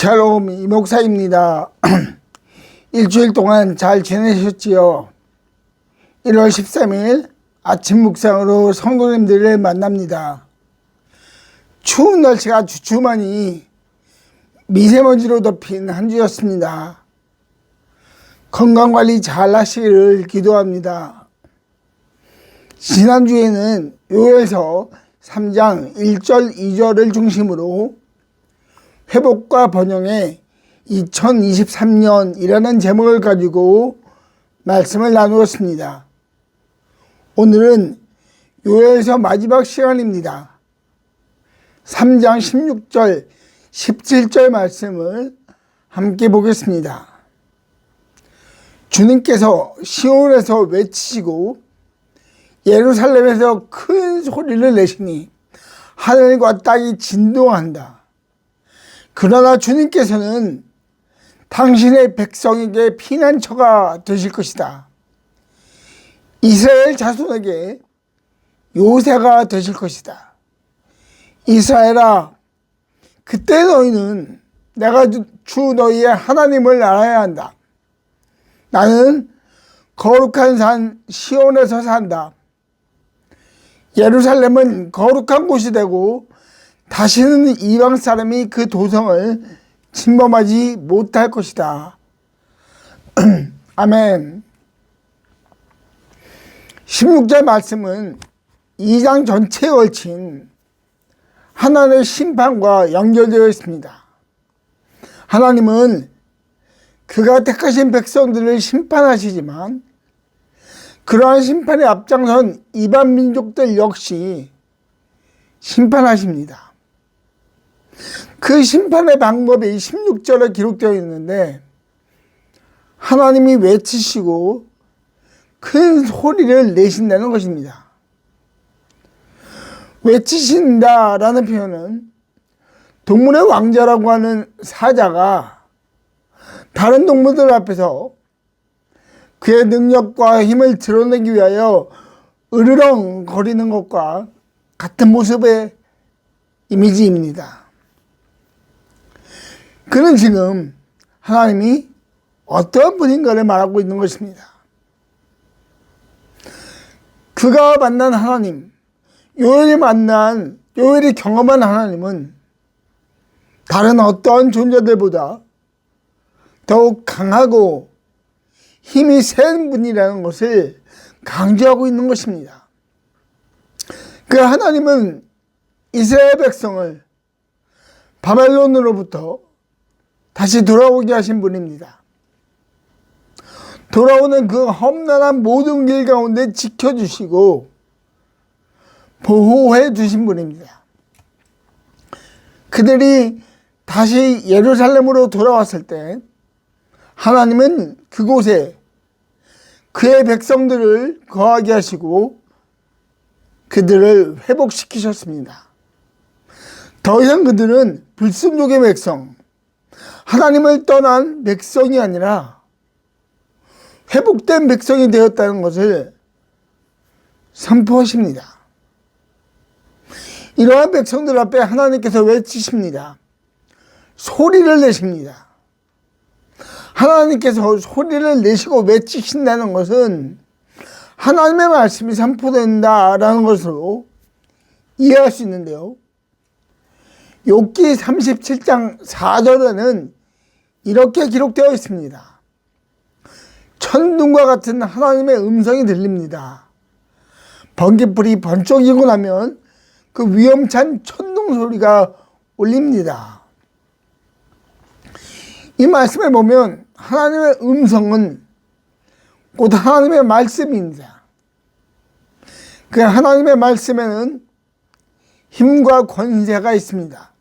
샬롬 이목사입니다. 일주일 동안 잘 지내셨지요? 1월 13일 아침 묵상으로 성도님들을 만납니다. 추운 날씨가 주춤하니 미세먼지로 덮인 한 주였습니다. 건강관리 잘 하시기를 기도합니다. 지난주에는 요엘서 3장 1절 2절을 중심으로 회복과 번영의 2023년이라는 제목을 가지고 말씀을 나누었습니다. 오늘은 요엘서 마지막 시간입니다. 3장 16절, 17절 말씀을 함께 보겠습니다. 주님께서 시온에서 외치시고 예루살렘에서 큰 소리를 내시니 하늘과 땅이 진동한다. 그러나 주님께서는 당신의 백성에게 피난처가 되실 것이다. 이스라엘 자손에게 요새가 되실 것이다. 이스라엘아, 그때 너희는 내가 주 너희의 하나님을 알아야 한다. 나는 거룩한 산 시온에서 산다. 예루살렘은 거룩한 곳이 되고 다시는 이방 사람이 그 도성을 침범하지 못할 것이다. 아멘. 16절 말씀은 2장 전체에 걸친 하나님의 심판과 연결되어 있습니다. 하나님은 그가 택하신 백성들을 심판하시지만 그러한 심판에 앞장선 이방 민족들 역시 심판하십니다. 그 심판의 방법이 16절에 기록되어 있는데 하나님이 외치시고 큰 소리를 내신다는 것입니다. 외치신다라는 표현은 동물의 왕자라고 하는 사자가 다른 동물들 앞에서 그의 능력과 힘을 드러내기 위하여 으르렁 거리는 것과 같은 모습의 이미지입니다. 그는 지금 하나님이 어떤 분인가를 말하고 있는 것입니다. 그가 만난 하나님, 요엘이 경험한 하나님은 다른 어떠한 존재들보다 더욱 강하고 힘이 센 분이라는 것을 강조하고 있는 것입니다. 그 하나님은 이스라엘 백성을 바벨론으로부터 다시 돌아오게 하신 분입니다. 돌아오는 그 험난한 모든 길 가운데 지켜주시고 보호해 주신 분입니다. 그들이 다시 예루살렘으로 돌아왔을 때 하나님은 그곳에 그의 백성들을 거하게 하시고 그들을 회복시키셨습니다. 더 이상 그들은 불순종의 백성, 하나님을 떠난 백성이 아니라 회복된 백성이 되었다는 것을 선포하십니다. 이러한 백성들 앞에 하나님께서 외치십니다. 소리를 내십니다. 하나님께서 소리를 내시고 외치신다는 것은 하나님의 말씀이 선포된다라는 것으로 이해할 수 있는데요. 욥기 37장 4절에는 이렇게 기록되어 있습니다. 천둥과 같은 하나님의 음성이 들립니다. 번개불이 번쩍이고 나면 그 위험찬 천둥 소리가 울립니다. 이 말씀을 보면 하나님의 음성은 곧 하나님의 말씀입니다. 그 하나님의 말씀에는 힘과 권세가 있습니다.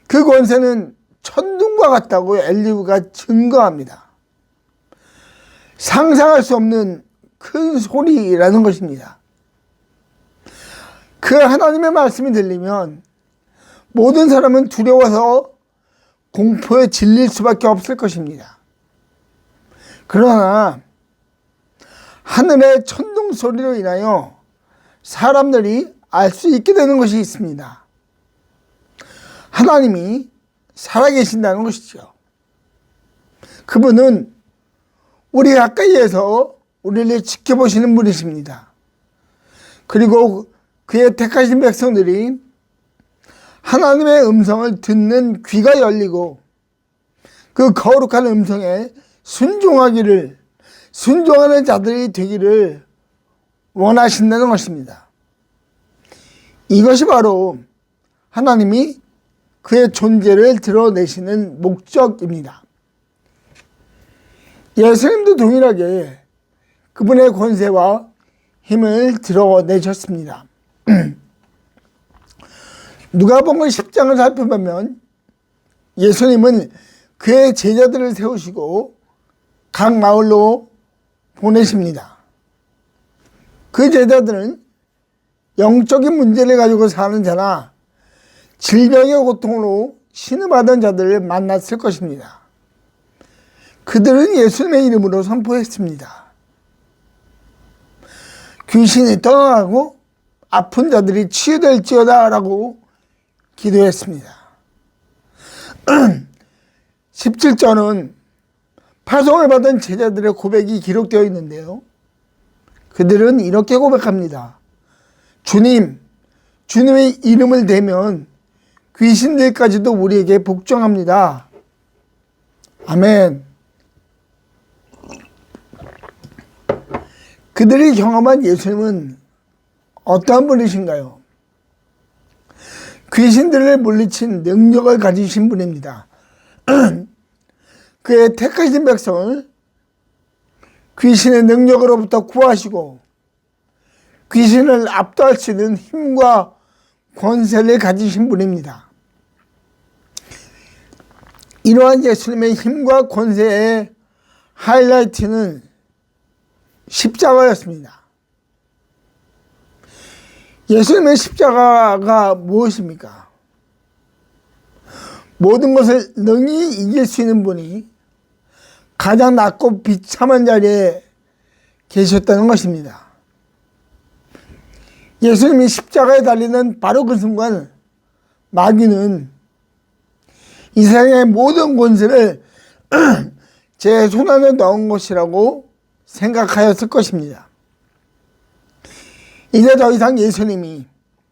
그 권세는 천둥과 같다고 엘리후가 증거합니다. 상상할 수 없는 큰 소리라는 것입니다. 그 하나님의 말씀이 들리면 모든 사람은 두려워서 공포에 질릴 수밖에 없을 것입니다. 그러나 하늘의 천둥 소리로 인하여 사람들이 알 수 있게 되는 것이 있습니다. 하나님이 살아계신다는 것이죠. 그분은 우리 가까이에서 우리를 지켜보시는 분이십니다. 그리고 그의 택하신 백성들이 하나님의 음성을 듣는 귀가 열리고 그 거룩한 음성에 순종하는 자들이 되기를 원하신다는 것입니다. 이것이 바로 하나님이 그의 존재를 드러내시는 목적입니다. 예수님도 동일하게 그분의 권세와 힘을 드러내셨습니다. 누가복음 10장을 살펴보면 예수님은 그의 제자들을 세우시고 각 마을로 보내십니다. 그 제자들은 영적인 문제를 가지고 사는 자나 질병의 고통으로 신음하던 자들을 만났을 것입니다. 그들은 예수님의 이름으로 선포했습니다. 귀신이 떠나가고 아픈 자들이 치유될지어다 라고 기도했습니다. 17절은 파송을 받은 제자들의 고백이 기록되어 있는데요. 그들은 이렇게 고백합니다. 주님, 주님의 이름을 대면 귀신들까지도 우리에게 복종합니다. 아멘. 그들이 경험한 예수님은 어떠한 분이신가요? 귀신들을 물리친 능력을 가지신 분입니다. 그의 택하신 백성을 귀신의 능력으로부터 구하시고 귀신을 압도할 수 있는 힘과 권세를 가지신 분입니다. 이러한 예수님의 힘과 권세의 하이라이트는 십자가였습니다. 예수님의 십자가가 무엇입니까? 모든 것을 능히 이길 수 있는 분이 가장 낮고 비참한 자리에 계셨다는 것입니다. 예수님이 십자가에 달리는 바로 그 순간 마귀는 이 세상의 모든 권세를 제 손안에 넣은 것이라고 생각하였을 것입니다. 이제 더 이상 예수님이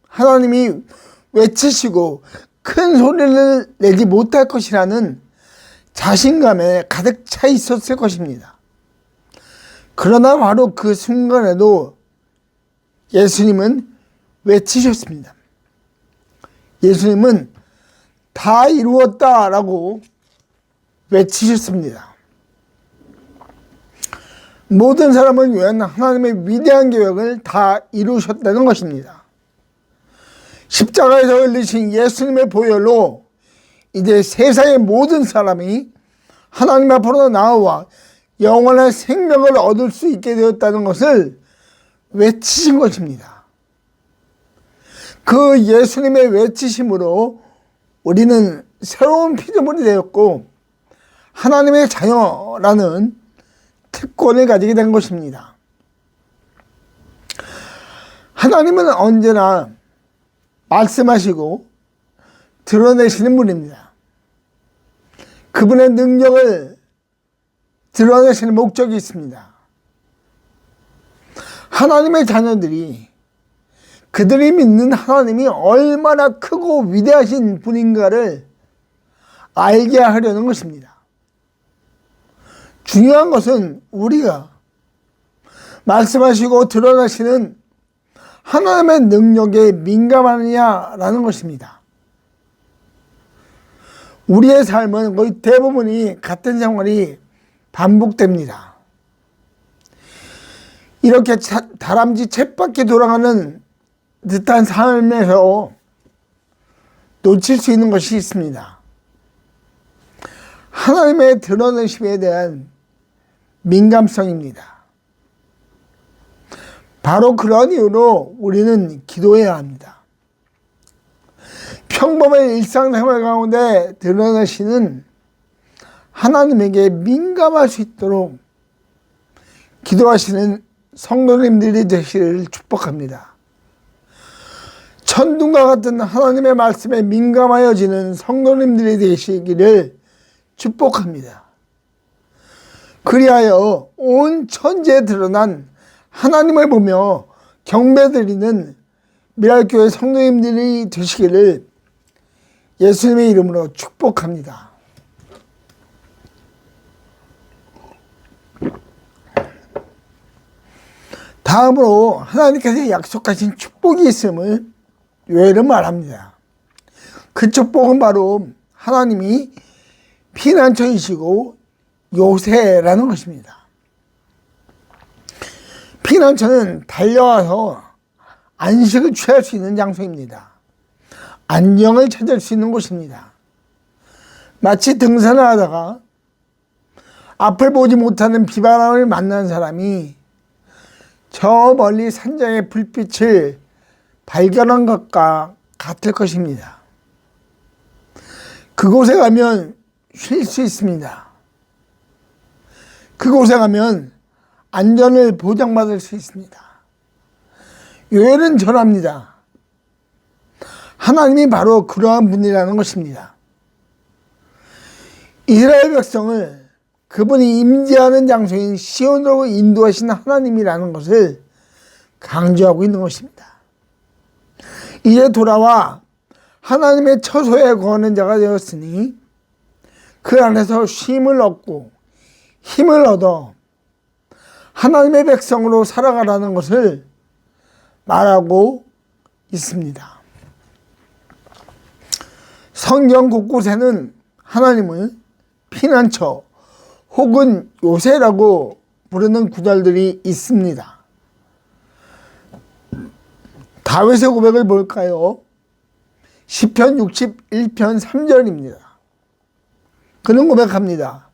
하나님이 외치시고 큰 소리를 내지 못할 것이라는 자신감에 가득 차 있었을 것입니다. 그러나 바로 그 순간에도 예수님은 외치셨습니다. 예수님은 다 이루었다라고 외치셨습니다. 모든 사람을 위한 하나님의 위대한 계획을 다 이루셨다는 것입니다. 십자가에서 흘리신 예수님의 보혈로 이제 세상의 모든 사람이 하나님 앞으로 나와 영원한 생명을 얻을 수 있게 되었다는 것을 외치신 것입니다. 그 예수님의 외치심으로 우리는 새로운 피조물이 되었고 하나님의 자녀라는 특권을 가지게 된 것입니다. 하나님은 언제나 말씀하시고 드러내시는 분입니다. 그분의 능력을 드러내시는 목적이 있습니다. 하나님의 자녀들이 그들이 믿는 하나님이 얼마나 크고 위대하신 분인가를 알게 하려는 것입니다. 중요한 것은 우리가 말씀하시고 드러나시는 하나님의 능력에 민감하느냐라는 것입니다. 우리의 삶은 거의 대부분이 같은 생활이 반복됩니다. 이렇게 다람쥐 쳇바퀴 돌아가는 듯한 삶에서 놓칠 수 있는 것이 있습니다. 하나님의 드러내심에 대한 민감성입니다. 바로 그런 이유로 우리는 기도해야 합니다. 평범한 일상생활 가운데 드러내시는 하나님에게 민감할 수 있도록 기도하시는 성도님들이 되시기를 축복합니다. 천둥과 같은 하나님의 말씀에 민감하여지는 성도님들이 되시기를 축복합니다. 그리하여 온 천지에 드러난 하나님을 보며 경배드리는 미랄교회 성도님들이 되시기를 예수님의 이름으로 축복합니다. 다음으로 하나님께서 약속하신 축복이 있음을 요엘은 말합니다. 그 축복은 바로 하나님이 피난처이시고 요새라는 것입니다. 피난처는 달려와서 안식을 취할 수 있는 장소입니다. 안정을 찾을 수 있는 곳입니다. 마치 등산을 하다가 앞을 보지 못하는 비바람을 만난 사람이 저 멀리 산장의 불빛을 발견한 것과 같을 것입니다. 그곳에 가면 쉴 수 있습니다. 그곳에 가면 안전을 보장받을 수 있습니다. 요엘은 전합니다. 하나님이 바로 그러한 분이라는 것입니다. 이스라엘 백성을 그분이 임재하는 장소인 시온으로 인도하신 하나님이라는 것을 강조하고 있는 것입니다. 이제 돌아와 하나님의 처소에 거하는 자가 되었으니 그 안에서 쉼을 얻고 힘을 얻어 하나님의 백성으로 살아가라는 것을 말하고 있습니다. 성경 곳곳에는 하나님을 피난처 혹은 요새라고 부르는 구절들이 있습니다. 다윗의 고백을 볼까요? 시편 61편 3절입니다. 그는 고백합니다.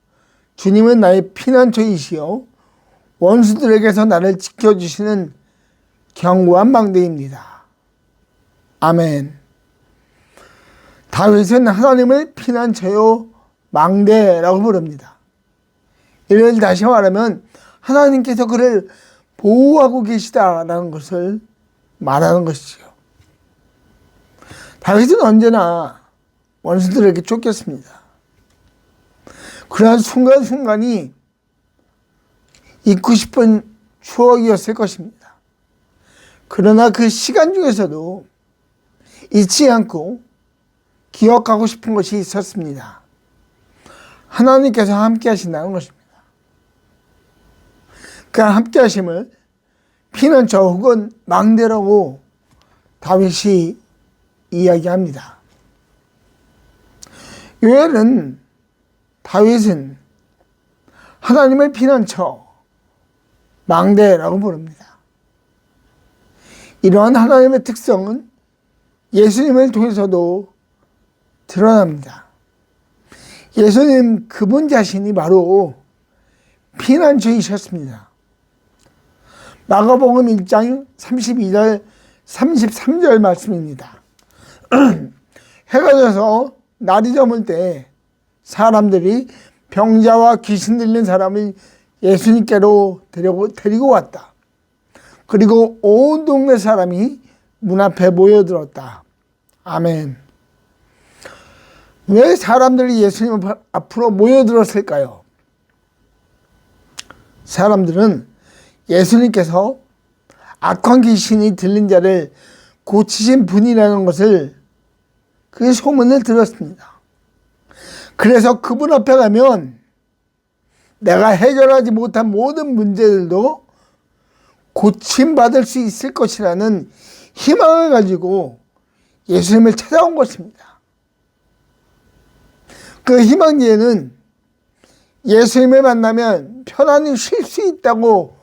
주님은 나의 피난처이시요 원수들에게서 나를 지켜주시는 견고한 망대입니다. 아멘. 다윗은 하나님을 피난처요 망대라고 부릅니다. 이를 다시 말하면 하나님께서 그를 보호하고 계시다라는 것을 말하는 것이죠. 다윗은 언제나 원수들에게 쫓겼습니다. 그러한 순간순간이 잊고 싶은 추억이었을 것입니다. 그러나 그 시간 중에서도 잊지 않고 기억하고 싶은 것이 있었습니다. 하나님께서 함께 하신다는 것입니다. 그 함께 하심을 피난처 혹은 망대라고 다윗이 이야기합니다. 요엘은 다윗은 하나님을 피난처 망대라고 부릅니다. 이러한 하나님의 특성은 예수님을 통해서도 드러납니다. 예수님 그분 자신이 바로 피난처이셨습니다. 마가복음 1장 32절 33절 말씀입니다. 해가 져서 날이 저물 때 사람들이 병자와 귀신 들린 사람을 예수님께로 데리고 왔다. 그리고 온 동네 사람이 문 앞에 모여들었다. 아멘. 왜 사람들이 예수님 앞으로 모여들었을까요? 사람들은 예수님께서 악한 귀신이 들린 자를 고치신 분이라는 것을 그 소문을 들었습니다. 그래서 그분 앞에 가면 내가 해결하지 못한 모든 문제들도 고침받을 수 있을 것이라는 희망을 가지고 예수님을 찾아온 것입니다. 그 희망 뒤에는 예수님을 만나면 편안히 쉴 수 있다고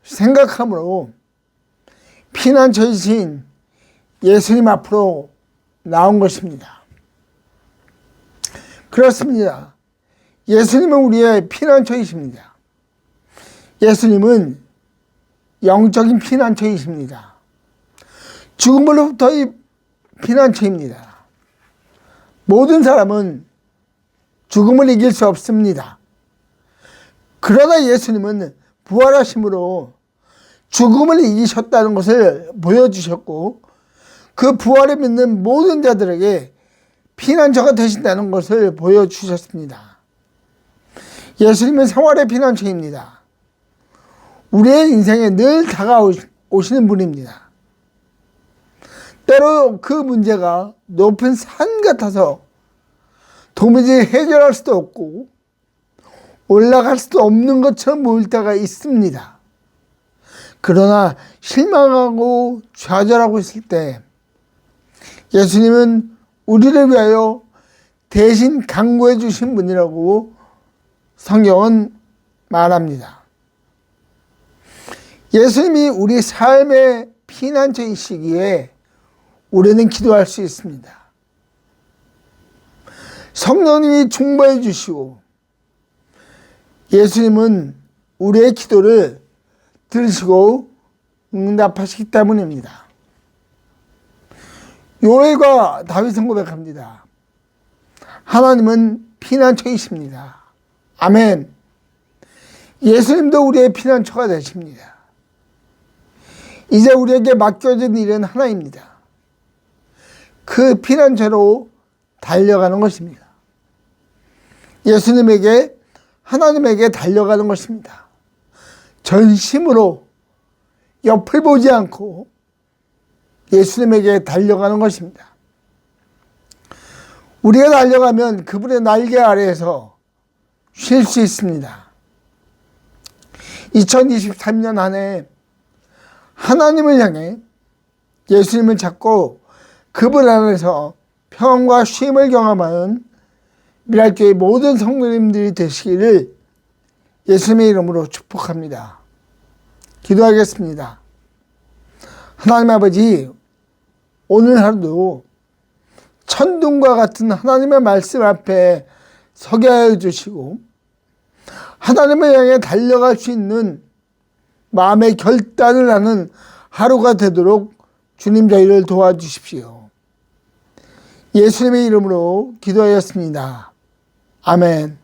생각하므로 피난처이신 예수님 앞으로 나온 것입니다. 그렇습니다. 예수님은 우리의 피난처이십니다. 예수님은 영적인 피난처이십니다. 죽음으로부터의 피난처입니다. 모든 사람은 죽음을 이길 수 없습니다. 그러나 예수님은 부활하심으로 죽음을 이기셨다는 것을 보여주셨고 그 부활을 믿는 모든 자들에게 피난처가 되신다는 것을 보여주셨습니다. 예수님은 생활의 피난처입니다. 우리의 인생에 늘 다가오시는 분입니다. 때로 그 문제가 높은 산 같아서 도무지 해결할 수도 없고 올라갈 수도 없는 것처럼 보일 때가 있습니다. 그러나 실망하고 좌절하고 있을 때 예수님은 우리를 위하여 대신 강구해 주신 분이라고 성경은 말합니다. 예수님이 우리 삶의 피난처이시기에 우리는 기도할 수 있습니다. 성령님이 중보해 주시고 예수님은 우리의 기도를 들으시고 응답하시기 때문입니다. 요엘과 다윗은 고백합니다. 하나님은 피난처이십니다. 아멘. 예수님도 우리의 피난처가 되십니다. 이제 우리에게 맡겨진 일은 하나입니다. 그 피난처로 달려가는 것입니다. 예수님에게, 하나님에게 달려가는 것입니다. 전심으로 옆을 보지 않고 예수님에게 달려가는 것입니다. 우리가 달려가면 그분의 날개 아래에서 쉴 수 있습니다. 2023년 한 해 하나님을 향해 예수님을 찾고 그분 안에서 평안과 쉼을 경험하는 미랄교회 모든 성도님들이 되시기를 예수님의 이름으로 축복합니다. 기도하겠습니다. 하나님 아버지, 오늘 하루도 천둥과 같은 하나님의 말씀 앞에 서게 하여 주시고 하나님을 향해 달려갈 수 있는 마음의 결단을 하는 하루가 되도록 주님 저희를 도와주십시오. 예수님의 이름으로 기도하였습니다. 아멘.